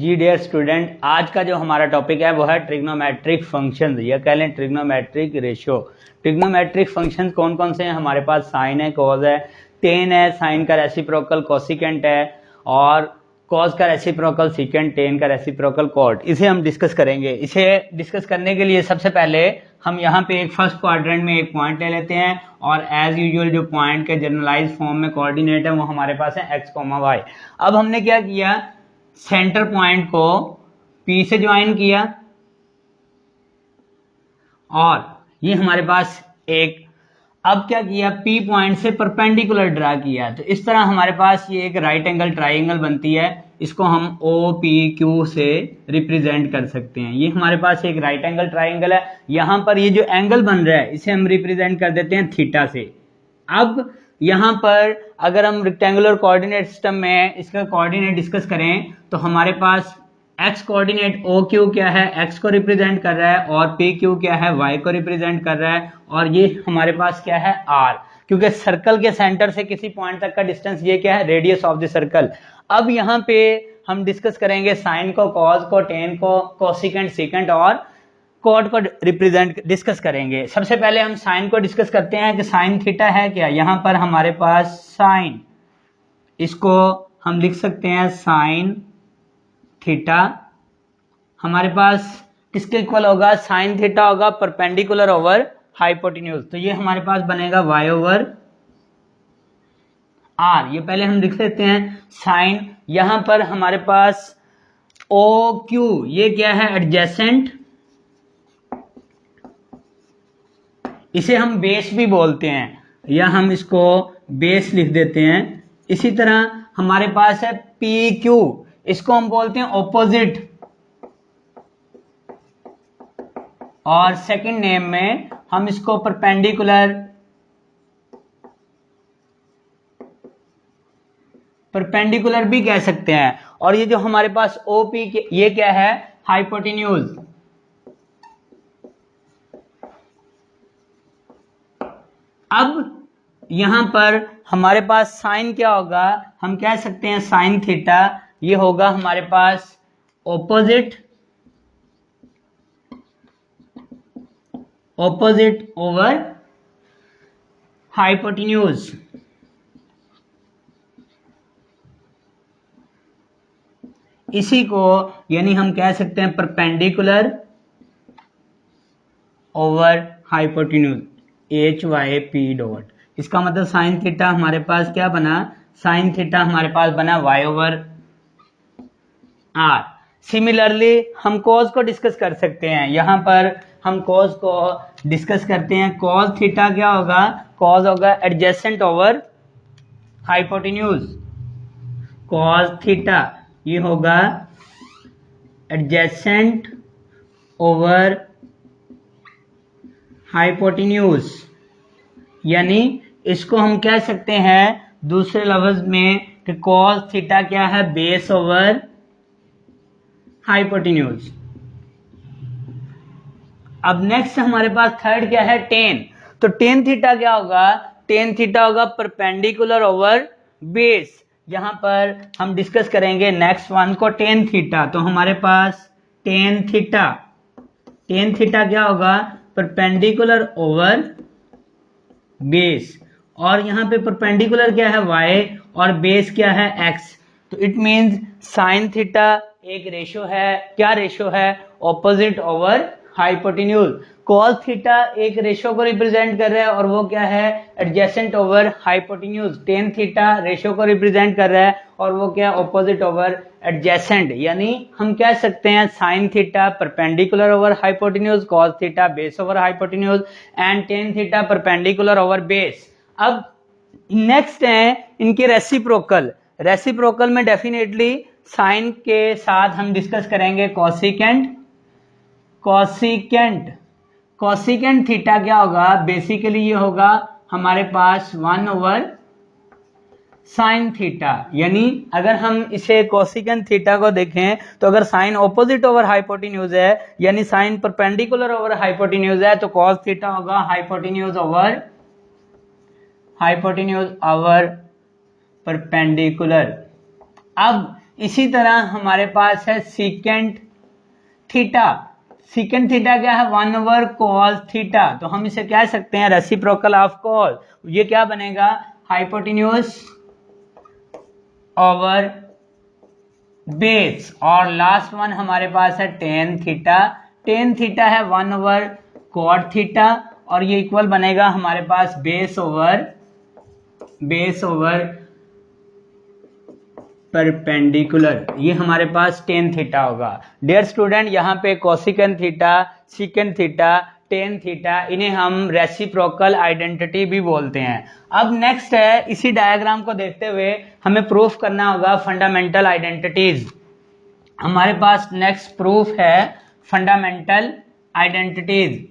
जी dear student, आज का जो हमारा टॉपिक है वो है ट्रिग्नोमेट्रिक फंक्शंस या कह लें ट्रिग्नोमेट्रिक रेशियो। ट्रिग्नोमेट्रिक फंक्शंस कौन कौन से हैं हमारे पास? साइन है, कॉज है, टेन है, साइन का रेसिप्रोकल कोसिकेंट है और कॉज का रेसिप्रोकल सीकेंट, टेन का रेसिप्रोकल कॉट। इसे हम डिस्कस करेंगे। इसे डिस्कस करने के लिए सबसे पहले हम यहाँ पे एक फर्स्ट क्वाड्रेंट में एक पॉइंट ले लेते हैं और एज यूजुअल जो पॉइंट के जनरलाइज फॉर्म में कोऑर्डिनेट है वो हमारे पास है एक्स कॉमा वाई। अब हमने क्या किया, सेंटर पॉइंट को P से ज्वाइन किया और ये हमारे पास एक, अब क्या किया, P पॉइंट से परपेंडिकुलर ड्रा किया। तो इस तरह हमारे पास ये एक राइट एंगल ट्राइंगल बनती है। इसको हम OPQ से रिप्रेजेंट कर सकते हैं। ये हमारे पास एक राइट एंगल ट्राइंगल है। यहां पर ये जो एंगल बन रहा है इसे हम रिप्रेजेंट कर देते हैं थीटा से। अब यहां पर अगर हम रेक्टेंगुलर कोऑर्डिनेट सिस्टम में इसका कोऑर्डिनेट डिस्कस करें तो हमारे पास एक्स कोऑर्डिनेट OQ क्या है, एक्स को रिप्रेजेंट कर रहा है, और PQ क्या है, वाई को रिप्रेजेंट कर रहा है, और ये हमारे पास क्या है, R। क्योंकि सर्कल के सेंटर से किसी पॉइंट तक का डिस्टेंस ये क्या है, रेडियस ऑफ द सर्कल। अब यहाँ पे हम डिस्कस करेंगे साइन को, कॉज को, टेन को, कोसिकेंट, सीकेंट और कॉट को रिप्रेजेंट डिस्कस करेंगे। सबसे पहले हम साइन को डिस्कस करते हैं कि साइन थीटा है क्या। यहां पर हमारे पास साइन, इसको हम लिख सकते हैं साइन थीटा, हमारे पास किसके इक्वल होगा, साइन थीटा होगा परपेंडिकुलर ओवर हाइपोटेन्यूज। तो ये हमारे पास बनेगा y ओवर r। ये पहले हम लिख लेते हैं साइन। यहां पर हमारे पास OQ ये क्या है, एडजेसेंट, इसे हम बेस भी बोलते हैं या हम इसको बेस लिख देते हैं। इसी तरह हमारे पास है PQ, इसको हम बोलते हैं ऑपोजिट, और सेकंड नेम में हम इसको परपेंडिकुलर भी कह सकते हैं। और ये जो हमारे पास OP ये क्या है, हाइपोटेन्यूज। अब यहां पर हमारे पास साइन क्या होगा, हम कह सकते हैं साइन थीटा ये होगा हमारे पास ऑपोजिट ओवर हाइपोटेन्यूज। इसी को यानी हम कह सकते हैं perpendicular over hypotenuse, HYP dot. इसका मतलब साइन थीटा हमारे पास क्या बना, साइन थीटा हमारे पास बना y ओवर r। सिमिलरली हम कॉज को डिस्कस कर सकते हैं। यहां पर हम कॉज को डिस्कस करते हैं। कॉज थीटा क्या होगा, कॉज होगा adjacent over hypotenuse. Cos theta ये होगा एडजेसेंट ओवर हाइपोटेन्यूज, यानी इसको हम कह सकते हैं दूसरे लफ्ज में कि कॉस थीटा क्या है, बेस ओवर हाइपोटेन्यूज। अब नेक्स्ट हमारे पास थर्ड क्या है, टेन। तो टेन थीटा क्या होगा, टेन थीटा होगा परपेंडिकुलर ओवर बेस। यहां पर हम डिस्कस करेंगे नेक्स्ट वन को, टेन थीटा। तो हमारे पास टेन थीटा, टेन थीटा क्या होगा, परपेंडिकुलर ओवर बेस, और यहां पे परपेंडिकुलर क्या है, y, और बेस क्या है, x। तो इट मींस साइन थीटा एक रेशियो है, क्या रेशियो है, opposite over hypotenuse. Cos theta एक रेशियो को रिप्रेजेंट कर रहा है और वो क्या है, adjacent over hypotenuse. Tan theta ratio को रिप्रेजेंट कर रहा है और वो क्या, ऑपोजिट ओवर एडजेसेंट। यानी हम कह सकते हैं sine theta perpendicular over hypotenuse, cos theta base over hypotenuse, and tan theta perpendicular over base. अब नेक्स्ट है इनके रेसिप्रोकल। रेसिप्रोकल में डेफिनेटली साइन के साथ हम डिस्कस करेंगे कॉसिकेंट। कॉसिकेंट, कॉसिकेंट थीटा क्या होगा, बेसिकली ये होगा हमारे पास 1 ओवर साइन थीटा। यानी अगर हम इसे कोसिकेंट थीटा को देखें तो अगर साइन ऑपोजिट ओवर हाइपोटेन्यूज है यानी साइन परपेंडिकुलर ओवर हाइपोटेन्यूज है तो कॉस थीटा होगा हाइपोटेन्यूज ओवर परपेंडिकुलर। अब इसी तरह हमारे पास है सीकेंट थीटा। सीकेंट थीटा क्या है? 1/cos theta. तो हम इसे कह सकते हैं रेसिप्रोकल ऑफ कॉस। ये क्या बनेगा? Hypotenuse over base. और लास्ट वन हमारे पास है टेन थीटा। टेन थीटा है 1/cot थीटा और ये इक्वल बनेगा हमारे पास बेस ओवर परपेंडिकुलर। ये हमारे पास टेन थीटा होगा। डियर स्टूडेंट, यहाँ पे cosecant theta, secant theta, tan theta, इन्हें हम रेसिप्रोकल आइडेंटिटी भी बोलते हैं। अब नेक्स्ट है, इसी डायग्राम को देखते हुए हमें प्रूफ करना होगा फंडामेंटल आइडेंटिटीज। हमारे पास नेक्स्ट प्रूफ है फंडामेंटल आइडेंटिटीज।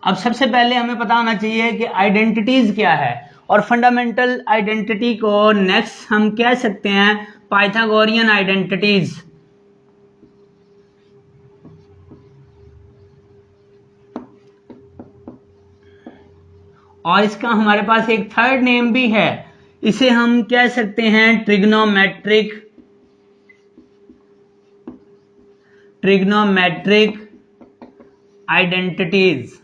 अब सबसे पहले हमें पता होना चाहिए कि आइडेंटिटीज क्या है, और फंडामेंटल आइडेंटिटी को नेक्स्ट हम कह सकते हैं पाइथागोरियन आइडेंटिटीज। और इसका हमारे पास एक थर्ड नेम भी है, इसे हम कह सकते हैं ट्रिग्नोमेट्रिक आइडेंटिटीज।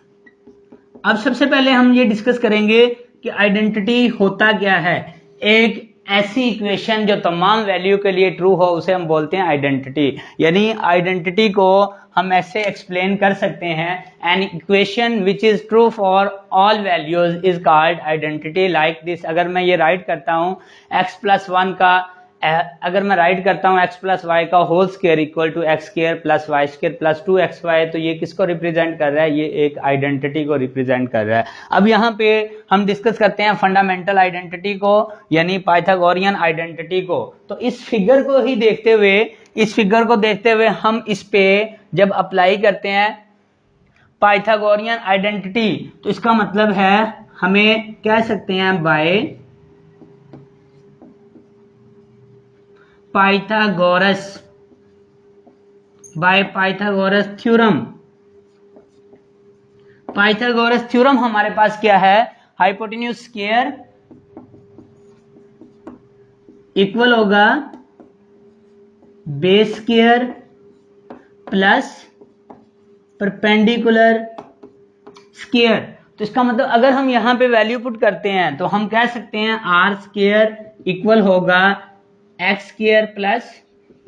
अब सबसे पहले हम ये डिस्कस करेंगे कि आइडेंटिटी होता क्या है। एक ऐसी इक्वेशन जो तमाम वैल्यू के लिए ट्रू हो उसे हम बोलते हैं आइडेंटिटी। यानी आइडेंटिटी को हम ऐसे एक्सप्लेन कर सकते हैं, an equation which is true for all values is called identity. Like this, अगर मैं ये राइट करता हूँ x+1 का, अगर मैं राइट करता हूँ x+y का whole square equal to x² + y² + 2xy, तो ये किसको रिप्रेजेंट कर रहा है? ये एक आइडेंटिटी को रिप्रेजेंट कर रहा है। अब यहाँ पे हम डिस्कस करते हैं फंडामेंटल आइडेंटिटी को, यानी पाइथागोरियन आइडेंटिटी को। तो इस फिगर को देखते हुए हम इस पे जब अप्लाई करते हैं पाइथागोरियन आइडेंटिटी, तो इसका मतलब है हमें कह सकते हैं by Pythagoras theorem. Pythagoras theorem हमारे पास क्या है? हाइपोटेन्यूज स्क्वायर इक्वल होगा base square plus perpendicular square. तो इसका मतलब अगर हम यहां पे वैल्यू पुट करते हैं तो हम कह सकते हैं r² इक्वल होगा x² +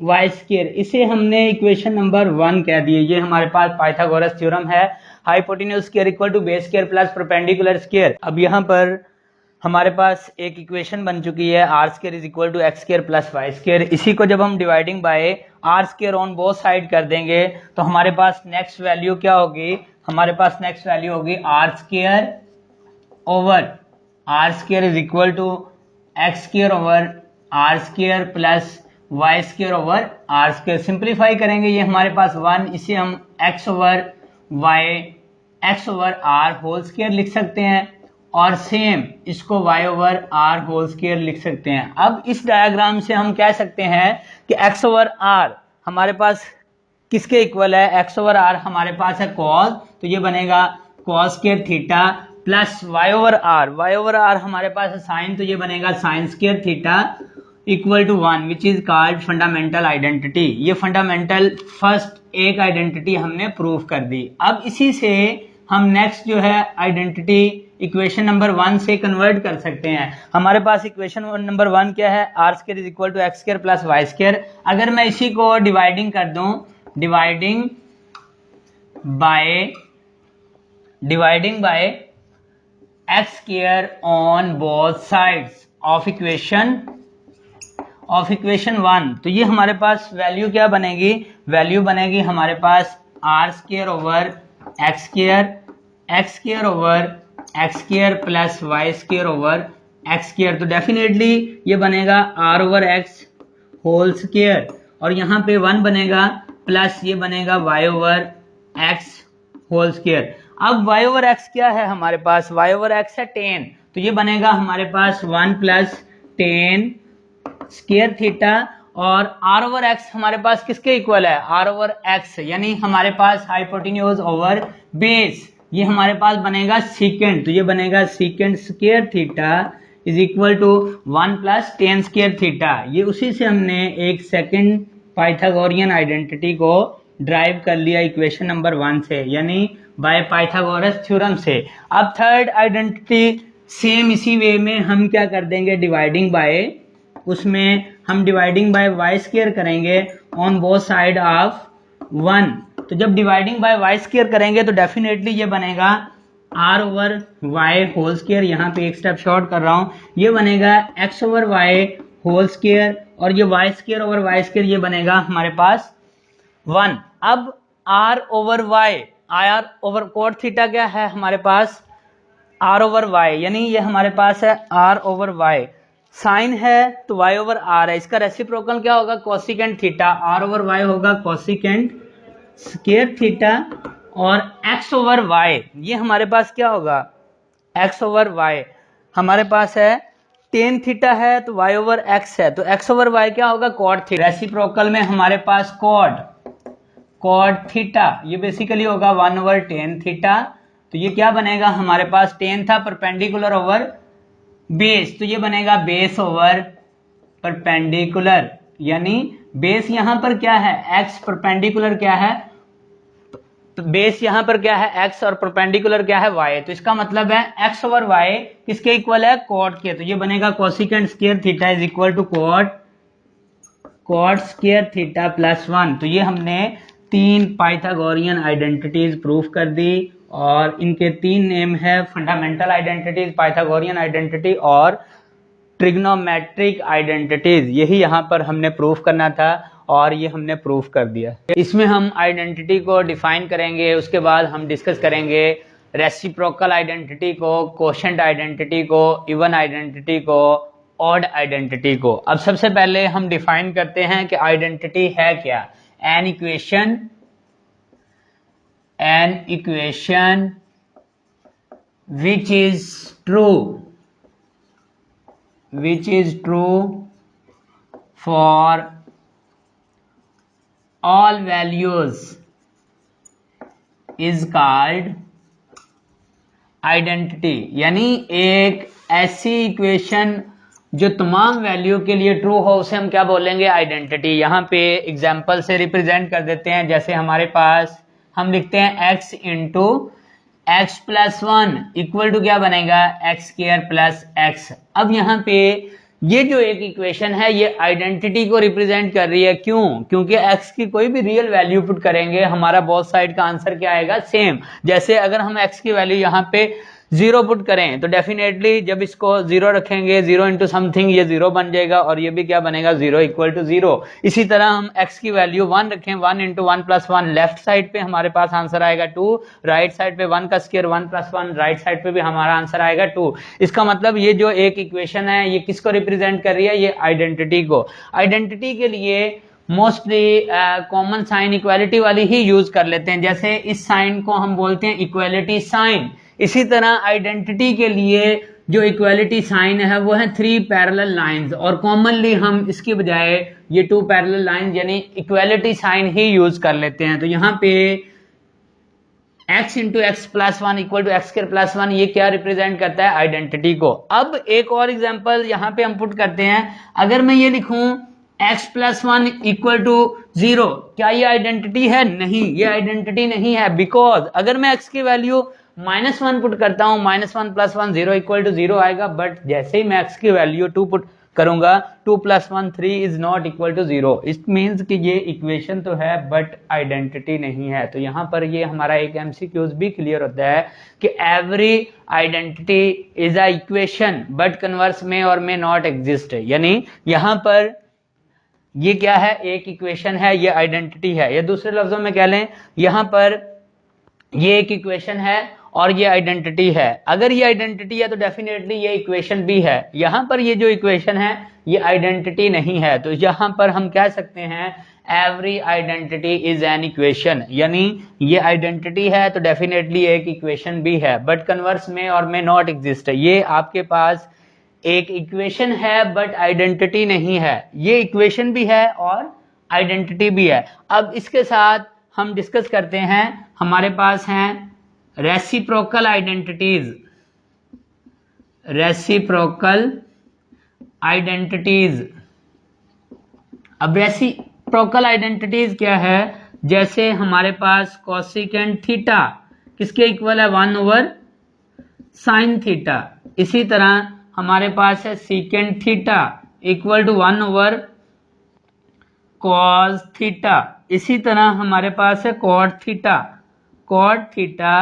y²। इसे हमने इक्वेशन नंबर 1 कह दिए। ये हमारे पास पाइथागोरस थ्योरम है, hypotenuse square equal to base square plus perpendicular square. अब यहाँ पर हमारे पास एक इक्वेशन बन चुकी है r² = x² + y²। इसी को जब हम dividing by r² on both side कर देंगे तो हमारे पास नेक्स्ट वैल्यू क्या होगी? हमारे पास नेक्स्ट वैल्यू होगी r² = x² + y² सिंप्लीफाई करेंगे, ये हमारे पास 1, इसे हम x/r² लिख सकते हैं, और सेम इसको y/r² लिख सकते हैं। अब इस डायग्राम से हम कह सकते हैं कि x/r हमारे पास किसके इक्वल है? x/r हमारे पास है cos, तो ये बनेगा cos² थीटा प्लस y/r हमारे पास है sin, तो ये बनेगा sin² theta equal to 1, which is called fundamental identity. ये फंडामेंटल फर्स्ट एक आइडेंटिटी हमने प्रूव कर दी। अब इसी से हम नेक्स्ट जो है आइडेंटिटी इक्वेशन नंबर 1 से कन्वर्ट कर सकते हैं। हमारे पास इक्वेशन नंबर 1 क्या है? r² = x² + y²। अगर मैं इसी को डिवाइडिंग कर दूं, dividing by x² on both sides of equation 1, तो ये हमारे पास वैल्यू क्या बनेगी? वैल्यू बनेगी हमारे पास r² / x² + y² x²। तो डेफिनेटली ये बनेगा r/x होल स्क्वायर, और यहाँ पे 1 बनेगा प्लस ये बनेगा y/x होल स्क्वायर। अब y/x क्या है हमारे पास? y/x है 10, तो ये बनेगा हमारे पास 1 + 10 स्क्वायर थीटा, और आर ओवर एक्स हमारे पास किसके इक्वल है, आर ओवर एक्स, यानी हमारे पास हाइपोटेन्यूज ओवर बेस, ये हमारे पास बनेगा सीकेंड, तो ये बनेगा secant square theta is equal to 1 plus tan square theta. ये उसी से हमने एक सेकंड पाइथागोरियन आइडेंटिटी को ड्राइव कर लिया इक्वेशन नंबर 1 से, यानी बाय पाइथागोरस थ्योरम से। अब थर्ड आइडेंटिटी सेम इसी वे में हम क्या कर देंगे, डिवाइडिंग बाय, उसमें हम डिवाइडिंग बाय वाई स्क्वायर करेंगे ऑन बोथ साइड ऑफ 1। तो जब डिवाइडिंग बाय वाई स्क्वायर करेंगे तो डेफिनेटली ये बनेगा r over y whole square, यहाँ पे एक स्टेप शॉर्ट कर रहा हूं, ये बनेगा x over y whole square, और ये y square over y square ये बनेगा हमारे पास 1। अब r over y, r over cot theta क्या है हमारे पास, आर ओवर वाई, यानी ये हमारे पास है आर ओवर वाई, साइन है तो वाई ओवर आर है, इसका रेसिप्रोकल क्या होगा, cosecant theta, r over y होगा कोसिकेंट स्क्वायर थीटा, और एक्स ओवर वाई ये हमारे पास क्या होगा, एक्स ओवर वाई हमारे पास है टेन थीटा है तो वाई ओवर एक्स है, तो एक्स ओवर वाई क्या होगा, कॉट थीटा, रेसिप्रोकल में हमारे पास कॉट थीटा, ये बेसिकली होगा 1 ओवर टेन थीटा, तो ये क्या बनेगा हमारे पास, टेन था परपेंडिकुलर ओवर बेस, तो ये बनेगा बेस ओवर परपेंडिकुलर, यानी बेस यहां पर क्या है x, परपेंडिकुलर क्या है, तो बेस यहां पर क्या है x और परपेंडिकुलर क्या है y, तो इसका मतलब है x ओवर y किसके इक्वल है, कॉट के, तो ये बनेगा cosecant square theta is equal to cot square theta plus 1। तो ये हमने 3 पाइथागोरियन आइडेंटिटीज प्रूफ कर दी, और इनके 3 नेम है फंडामेंटल आइडेंटिटीज, पाइथागोरियन आइडेंटिटी और ट्रिग्नोमेट्रिक आइडेंटिटीज, यही यहां पर हमने प्रूफ करना था और ये हमने प्रूफ कर दिया। इसमें हम आइडेंटिटी को डिफाइन करेंगे, उसके बाद हम डिस्कस करेंगे रेसिप्रोकल आइडेंटिटी को, कोशेंट आइडेंटिटी को, इवन आइडेंटिटी को, ऑड आइडेंटिटी को। अब सबसे पहले हम डिफाइन करते हैं कि आइडेंटिटी है क्या, an equation which is true for all values is called identity, यानी एक ऐसी इक्वेशन जो तमाम वैल्यू के लिए ट्रू हो उसे हम क्या बोलेंगे, आइडेंटिटी। यहां पे एग्जांपल से रिप्रेजेंट कर देते हैं, जैसे हमारे पास हम लिखते हैं x into x plus 1 equal to क्या बनेगा, एक्स स्क्वायर प्लस एक्स। अब यहाँ पे ये जो एक इक्वेशन है ये आइडेंटिटी को रिप्रेजेंट कर रही है, क्यों, क्योंकि x की कोई भी रियल वैल्यू पुट करेंगे हमारा बोथ साइड का आंसर क्या आएगा, सेम। जैसे अगर हम x की वैल्यू यहाँ पे 0 पुट करें तो डेफिनेटली जब इसको 0 रखेंगे, 0 इंटू समथिंग ये 0 बन जाएगा, और ये भी क्या बनेगा, 0 इक्वल टू 0। इसी तरह हम x की वैल्यू 1 रखें, 1 इंटू 1 प्लस 1, लेफ्ट साइड पे हमारे पास आंसर आएगा 2, राइट साइड पे 1 का स्क्वायर 1 प्लस 1, राइट साइड पे भी हमारा आंसर आएगा 2। इसका मतलब ये जो एक इक्वेशन है ये किसको रिप्रेजेंट कर रही है, ये आइडेंटिटी को। आइडेंटिटी के लिए मोस्टली कॉमन साइन इक्वालिटी वाली ही यूज कर लेते हैं, जैसे इस साइन को हम बोलते हैं इक्वालिटी साइन। इसी तरह आइडेंटिटी के लिए जो इक्वालिटी साइन है वो है 3 पैरेलल लाइंस, और कॉमनली हम इसके बजाय ये 2 पैरेलल लाइंस यानी इक्वालिटी साइन ही यूज कर लेते हैं। तो यहाँ पे x into x plus 1 equal to x square plus 1 ये क्या रिप्रेजेंट करता है, आइडेंटिटी को। अब एक और एग्जांपल यहाँ पे हम पुट करते हैं, अगर मैं ये लिखूं x प्लस 1 इक्वल टू 0, क्या ये आइडेंटिटी है, नहीं, ये आइडेंटिटी नहीं है, बिकॉज अगर मैं x की वैल्यू -1 पुट करता हूं, -1 प्लस 1 0 इक्वल टू 0 आएगा, बट जैसे ही मैं x की वैल्यू 2 पुट करूंगा, 2 plus 1 3 is not equal to 0। It means कि ये इक्वेशन तो है बट आइडेंटिटी नहीं है। तो यहां पर ये हमारा एक एमसीक्यूज भी क्लियर होता है कि every identity is a equation but converse में और में नॉट एग्जिस्ट, यानी यहां पर ये क्या है, एक इक्वेशन है, ये आइडेंटिटी है, या दूसरे लफ्जों में कह लें यहां पर ये एक इक्वेशन है और ये आइडेंटिटी है। अगर ये आइडेंटिटी है तो डेफिनेटली ये इक्वेशन भी है। यहां पर ये जो इक्वेशन है ये आइडेंटिटी नहीं है, तो यहां पर हम कह सकते हैं every identity is an equation, यानी ये आइडेंटिटी है तो डेफिनेटली एक इक्वेशन भी है, बट कन्वर्स में और में नॉट एग्जिस्ट है। ये आपके पास एक इक्वेशन है बट आइडेंटिटी नहीं है, ये इक्वेशन भी है और आइडेंटिटी भी है। अब इसके साथ हम डिस्कस करते हैं, हमारे पास हैं रेसिप्रोकल आइडेंटिटीज। रेसिप्रोकल आइडेंटिटीज, अब रेसिप्रोकल आइडेंटिटीज क्या है? जैसे हमारे पास कोसेकेंट थीटा किसके इक्वल है? 1 साइन थीटा। इसी तरह हमारे पास है secant theta equal to 1 cos theta. इसी तरह हमारे पास है cot theta. Cot theta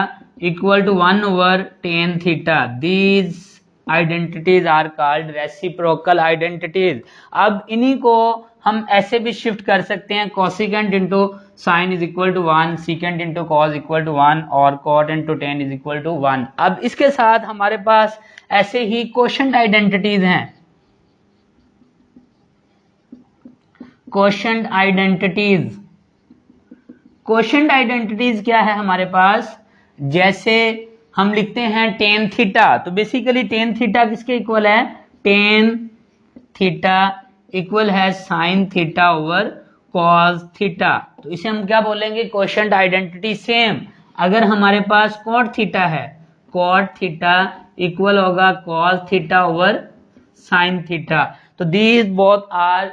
equal to 1 tan theta. These identities are called reciprocal identities. अब इन्हीं को हम ऐसे भी शिफ्ट कर सकते हैं, cosecant into sine is equal to 1, secant into cos equal to 1 और cot into tan is equal to 1। अब इसके साथ हमारे पास ऐसे ही कोशेंट आइडेंटिटीज हैं। कोशेंट आइडेंटिटीज, कोशेंट आइडेंटिटीज क्या है हमारे पास? जैसे हम लिखते हैं टेन थीटा, तो बेसिकली टेन थीटा किसके इक्वल है? टेन थीटा इक्वल है sine theta over cos theta. तो इसे हम क्या बोलेंगे? Quotient identity. सेम अगर हमारे पास कॉट थीटा है, कॉट थीटा इक्वल होगा cos theta over sine theta. तो these both are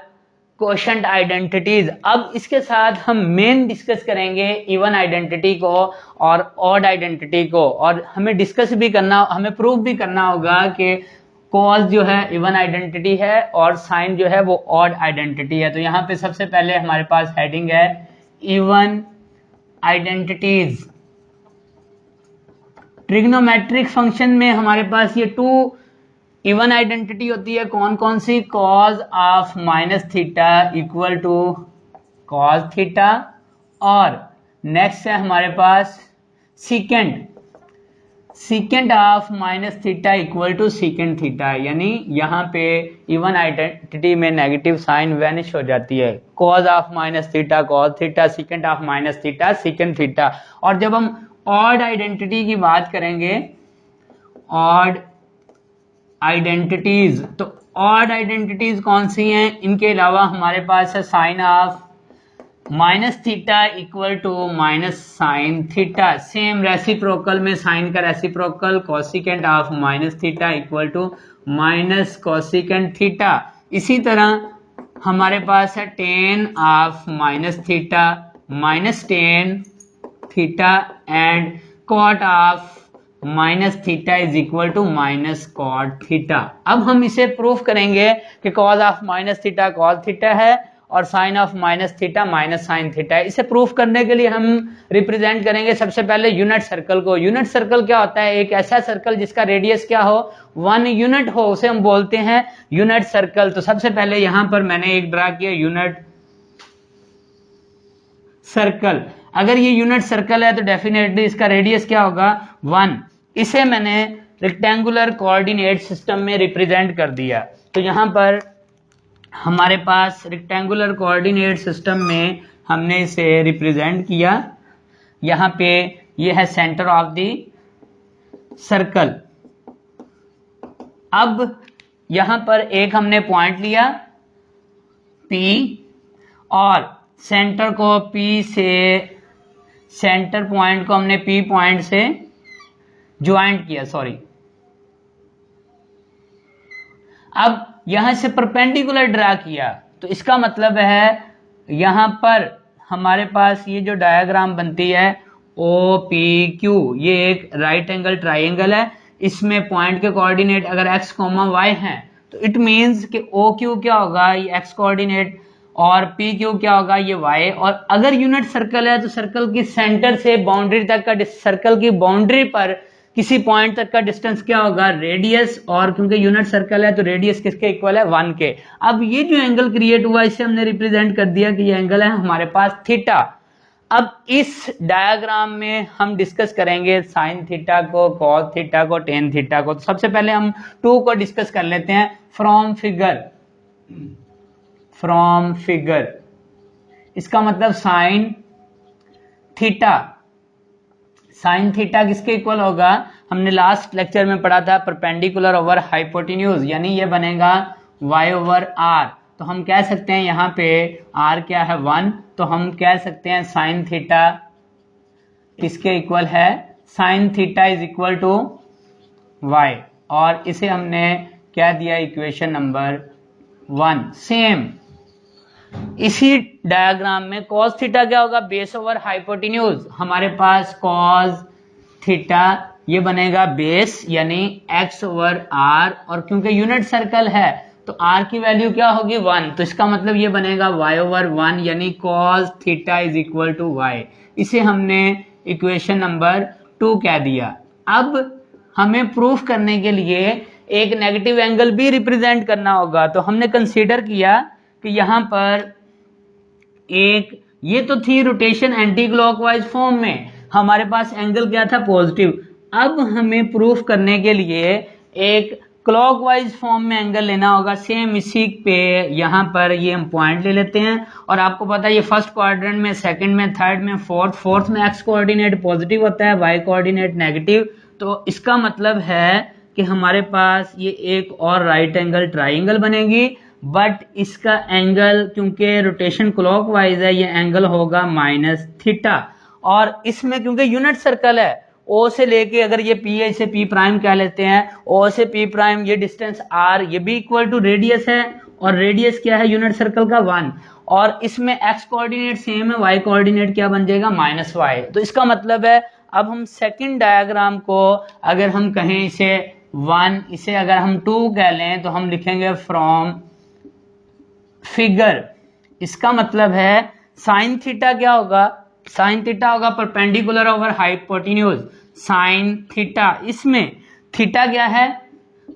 quotient identities. अब इसके साथ हम मेन डिस्कस करेंगे इवन आइडेंटिटी को और ऑड आइडेंटिटी को, और हमें डिस्कस भी करना, हमें प्रूव भी करना होगा कि कॉस जो है इवन आइडेंटिटी है और साइन जो है वो ऑड आइडेंटिटी है। तो यहाँ पे सबसे पहले हमारे पास हेडिंग है इवन आइडेंटिटीज। ट्रिग्नोमेट्रिक फंक्शन में हमारे पास ये 2 इवन आइडेंटिटी होती है। कौन कौन सी? Cos of minus theta equal to cos theta, और नेक्स्ट है हमारे पास secant, secant of minus theta equal to secant theta. यानी यहाँ पे इवन आइडेंटिटी में नेगेटिव साइन वैनिश हो जाती है। Cos of minus theta cos theta, secant of minus theta secant theta. और जब हम ऑड आइडेंटिटी की बात करेंगे, ऑड आइडेंटिटीज, तो ऑड आइडेंटिटीज कौन सी हैं? इनके अलावा हमारे पास है sine of minus theta equal to minus sine theta. Same reciprocal में साइन का reciprocal cosecant of minus theta equal to minus cosecant theta. इसी तरह हमारे पास है tan of minus theta minus tan theta and cot of minus theta is equal to minus cot theta. अब हम इसे प्रूफ करेंगे कि cos of minus theta cos theta है और sine of minus theta minus sine theta है। इसे proof करने के लिए हम रिप्रेजेंट करेंगे सबसे पहले यूनिट सर्कल को। यूनिट सर्कल क्या होता है? एक ऐसा सर्कल जिसका रेडियस क्या हो? 1 यूनिट हो, उसे हम बोलते हैं यूनिट सर्कल। तो सबसे पहले यहां पर मैंने एक ड्रा किया यूनिट सर्कल। अगर ये यूनिट सर्कल है तो डेफिनेटली इसका रेडियस क्या होगा? 1। इसे मैंने रेक्टेंगुलर कोऑर्डिनेट सिस्टम में रिप्रेजेंट कर दिया। तो यहां पर हमारे पास रेक्टेंगुलर कोऑर्डिनेट सिस्टम में हमने इसे रिप्रेजेंट किया। यहां पे ये है सेंटर ऑफ द सर्कल। अब यहां पर एक हमने पॉइंट लिया P और सेंटर को P से, सेंटर पॉइंट को हमने P पॉइंट से ज्वाइंट किया, सॉरी। अब यहां से परपेंडिकुलर ड्रा किया, तो इसका मतलब है यहां पर हमारे पास ये जो डायग्राम बनती है OPQ, ये एक राइट एंगल ट्राइंगल है। इसमें पॉइंट के कोऑर्डिनेट अगर x, y हैं तो इट मींस कि OQ क्या होगा? ये x कोऑर्डिनेट, और PQ क्या होगा? ये y। और अगर यूनिट सर्कल है तो सर्कल की सेंटर से बाउंड्री तक का, सर्कल की बाउंड्री पर किसी पॉइंट तक का डिस्टेंस क्या होगा? रेडियस। और क्योंकि यूनिट सर्कल है तो रेडियस किसके इक्वल है? 1 के। अब ये जो एंगल क्रिएट हुआ इसे हमने रिप्रेजेंट कर दिया कि ये एंगल है हमारे पास थीटा। अब इस डायग्राम में हम डिस्कस करेंगे साइन थीटा को, कॉस थीटा को, टेन थीटा को। तो सबसे पहले हम 2 को डिस्कस कर लेते हैं फ्रॉम फिगर। फ्रॉम फिगर इसका मतलब साइन थीटा, साइन थीटा किसके इक्वल होगा, हमने लास्ट लेक्चर में पढ़ा था परपेंडिकुलर ओवर हाइपोटेन्यूज, यानी ये बनेगा y ओवर r। तो हम कह सकते हैं यहाँ पे r क्या है 1, तो हम कह सकते हैं साइन थीटा किसके इक्वल है, sine theta is equal to y, और इसे हमने क्या दिया इक्वेशन नंबर 1। सेम इसी डायग्राम में cos थीटा क्या होगा, बेस ओवर हाइपोटेन्यूज, हमारे पास cos थीटा ये बनेगा बेस यानी x ओवर r, और क्योंकि यूनिट सर्कल है तो r की वैल्यू क्या होगी 1, तो इसका मतलब ये बनेगा y ओवर 1 यानी cos theta is equal to y। इसे हमने इक्वेशन नंबर 2 कह दिया। अब हमें प्रूफ करने के लिए एक नेगेटिव एंगल भी रिप्रेजेंट करना होगा, तो हमने कंसीडर किया कि यहाँ पर एक ये तो थी रोटेशन एंटी क्लॉकवाइज फॉर्म में, हमारे पास एंगल क्या था पॉजिटिव। अब हमें प्रूफ करने के लिए एक क्लॉकवाइज फॉर्म में एंगल लेना होगा। सेम इसी पे यहाँ पर ये हम पॉइंट ले लेते हैं, और आपको पता है ये फर्स्ट क्वाड्रेंट में, सेकंड में, थर्ड में, फोर्थ में एक्स कोऑर्डिनेट पॉजिटिव होता है, वाई कोऑर्डिनेट नेगेटिव। तो इसका मतलब है कि हमारे पास ये एक और राइट एंगल ट्राइंगल बनेगी, बट इसका एंगल क्योंकि रोटेशन क्लॉकवाइज है ये एंगल होगा माइनस थीटा, और इसमें क्योंकि यूनिट सर्कल है O से लेके अगर ये P है इसे P प्राइम कह लेते हैं, O से P प्राइम ये डिस्टेंस R ये भी इक्वल टू रेडियस है, और रेडियस क्या है यूनिट सर्कल का 1, और इसमें x कोऑर्डिनेट सेम है, y कोऑर्डिनेट क्या बन जाएगा माइनस y। तो इसका मतलब है अब हम सेकंड डायग्राम को अगर हम कहें इसे 1, इसे अगर हम 2 कह लें तो हम लिखेंगे फ्रॉम फिगर। इसका मतलब है साइन थीटा क्या होगा, साइन थीटा होगा perpendicular over hypotenuse, sine theta, इसमें थीटा क्या है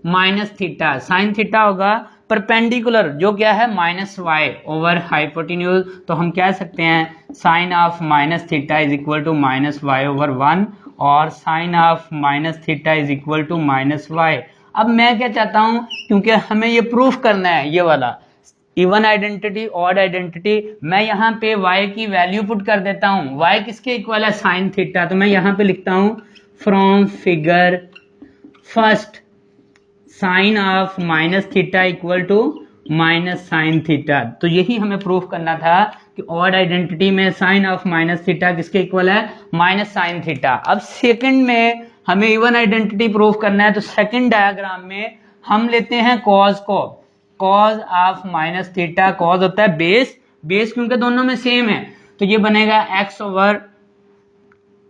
माइनस थीटा, साइन थीटा होगा परपेंडिकुलर जो क्या है माइनस वाई ओवर हाइपोटेन्यूज। तो हम कह सकते हैं sine of minus theta is equal to minus y over 1, और sine of minus theta is equal to minus y. अब मैं क्या चाहता हूं, क्योंकि हमें ये प्रूफ करना है ये वाला इवन आइडेंटिटी ऑड आइडेंटिटी, मैं यहाँ पे y की वैल्यू पुट कर देता हूँ। y किसके इक्वल है साइन थीटा, तो मैं यहाँ पे लिखता हूँ from figure first sine of minus theta equal to minus sine theta. तो यही हमें प्रूफ करना था कि ऑड आइडेंटिटी में साइन ऑफ माइनस थीटा किसके इक्वल है माइनस साइन थीटा। अब सेकंड में हमें इवन आइडेंटिटी प्रूफ करना है, तो सेकंड डायग्राम में हम लेते हैं कॉज को, cause of minus theta, cause होता है बेस, बेस क्योंकि दोनों में सेम है, तो ये बनेगा x ओवर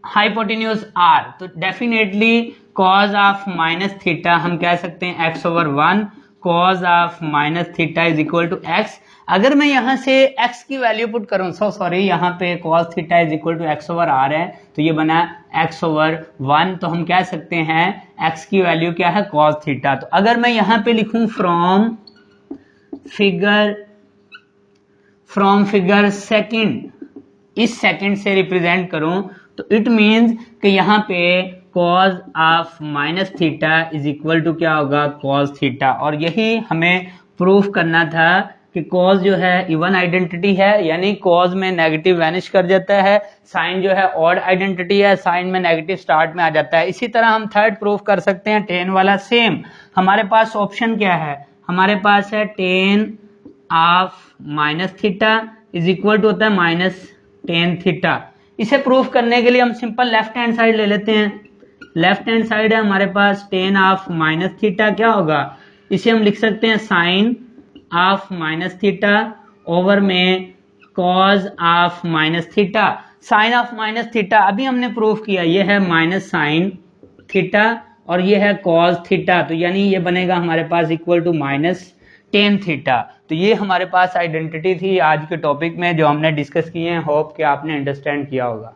हाइपोटेन्यूज r। तो definitely cos of minus theta हम कह सकते हैं x over 1, cos of minus theta is equal to x। अगर मैं यहां से x की वैल्यू पुट करूं, सॉरी यहाँ पे cos theta is equal to x over r है, तो ये बना x ओवर 1, तो हम कह सकते हैं x की वैल्यू क्या है कॉस थीटा। तो अगर मैं यहाँ पे लिखूं फ्रॉम फिगर सेकंड, इस सेकंड से रिप्रेजेंट करूं, तो इट मींस कि यहाँ पे cos of minus theta is equal to क्या होगा cos थीटा। और यही हमें प्रूफ करना था कि cos जो है इवन आइडेंटिटी है, यानी cos में नेगेटिव वैनिश कर जाता है, साइन जो है ऑड आइडेंटिटी है, साइन में नेगेटिव स्टार्ट में आ जाता है। इसी तरह हम थर्ड प्रूफ कर सकते हैं टेन वाला। सेम हमारे पास ऑप्शन क्या है, हमारे पास है tan of minus theta is equal to होता है माइनस टेन थीटा। इसे प्रूफ करने के लिए हम सिंपल लेफ्ट हैंड साइड ले लेते हैं। लेफ्ट हैंड साइड है हमारे पास टेन ऑफ माइनस थीटा, क्या होगा इसे हम लिख सकते हैं sine of minus theta over में cos of minus theta. Sine of minus theta अभी हमने प्रूफ किया, ये है माइनस साइन थीटा और ये है कॉज थीटा, तो यानी ये बनेगा हमारे पास equal to minus tan theta. तो ये हमारे पास आइडेंटिटी थी आज के टॉपिक में जो हमने डिस्कस किए हैं। होप कि आपने अंडरस्टैंड किया होगा।